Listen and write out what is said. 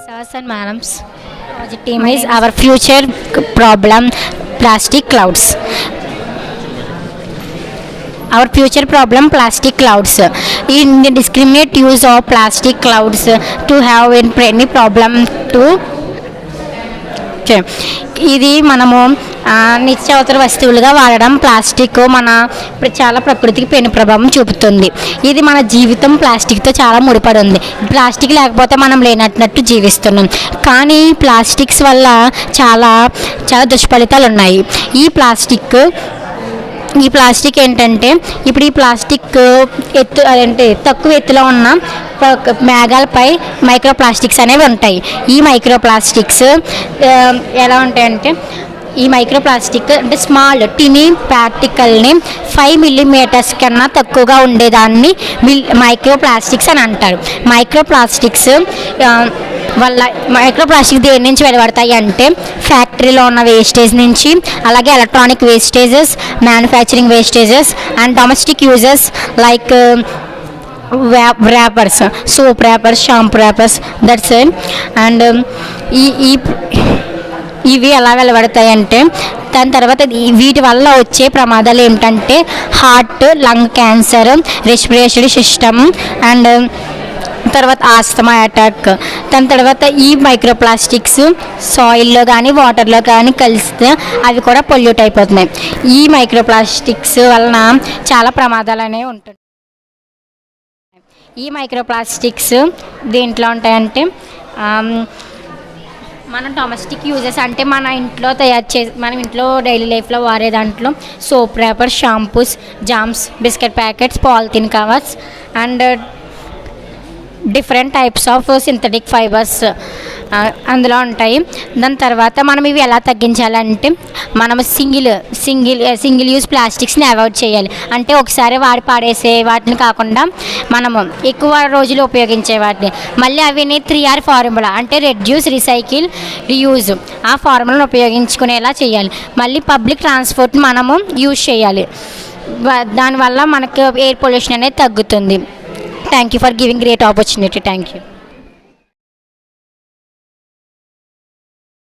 Sirs and madams, project team is our future problem plastic clouds. Our future problem plastic clouds. In the discriminate use of plastic clouds to have any problem to ఇది మనము నిత్యావసర వస్తువులుగా వాడడం plastic మన చాలా ప్రకృతికి పెను ప్రభావం చూపుతుంది. ఇది మన జీవితం ప్లాస్టిక్తో చాలా ముడిపడి ఉంది. ప్లాస్టిక్ లేకపోతే మనం లేనట్టు జీవిస్తున్నాం. కానీ ప్లాస్టిక్స్ వల్ల చాలా చాలా దుష్ఫలితాలు ఉన్నాయి. ఈ ప్లాస్టిక్ ఏంటంటే ఇప్పుడు ఈ ప్లాస్టిక్ ఎత్తు అంటే తక్కువ ఎత్తులో ఉన్న మేఘాలపై మైక్రో ప్లాస్టిక్స్ అనేవి ఉంటాయి. ఈ మైక్రో ప్లాస్టిక్స్ ఎలా ఉంటాయంటే ఈ మైక్రో ప్లాస్టిక్ అంటే స్మాల్ టినీ పార్టికల్ని 5 మిల్లీమీటర్స్ కన్నా తక్కువగా ఉండేదాన్ని మైక్రో ప్లాస్టిక్స్ అని అంటారు. మైక్రో ప్లాస్టిక్స్ దేని నుంచి వెలువడతాయి అంటే ఫ్యాక్టరీలో ఉన్న వేస్టేజ్ నుంచి, అలాగే electronic wastages, manufacturing wastages and domestic uses like wrappers, soap wrappers, shampoo wrappers, that's it. And ఇవి ఎలా వెలువడతాయంటే దాని తర్వాత వీటి వల్ల వచ్చే ప్రమాదాలు ఏమిటంటే heart, lung cancer, respiratory system and తర్వాత ఆస్తమా అటాక్. దాని తర్వాత ఈ మైక్రో ప్లాస్టిక్స్ సాయిల్లో కానీ వాటర్లో కానీ కలిస్తే అవి కూడా పొల్యూట్ అయిపోతున్నాయి. ఈ మైక్రో ప్లాస్టిక్స్ వలన చాలా ప్రమాదాలు అనేవి ఉంటుంది. ఈ మైక్రో ప్లాస్టిక్స్ దేంట్లో ఉంటాయంటే మన డొమెస్టిక్ యూజెస్ అంటే మన ఇంట్లో డైలీ లైఫ్లో వాడే దాంట్లో soap wrapper, shampoos, jams, biscuit packets, polythene covers and different types of synthetic fibres అందులో ఉంటాయి. దాని తర్వాత మనం ఇవి ఎలా తగ్గించాలంటే మనం సింగిల్ యూజ్ ప్లాస్టిక్స్ని అవాయిడ్ చేయాలి. అంటే ఒకసారి వాడి పాడేసే వాటిని కాకుండా మనము ఎక్కువ రోజులు ఉపయోగించే వాటిని మళ్ళీ అవిని 3R ఫార్ములా అంటే రెడ్యూస్, రీసైకిల్, రీయూజ్ ఆ ఫార్ములాను ఉపయోగించుకునేలా చేయాలి. మళ్ళీ పబ్లిక్ ట్రాన్స్పోర్ట్ మనము యూజ్ చేయాలి. దానివల్ల మనకు ఎయిర్ పొల్యూషన్ అనేది తగ్గుతుంది. Thank you for giving great opportunity. Thank you.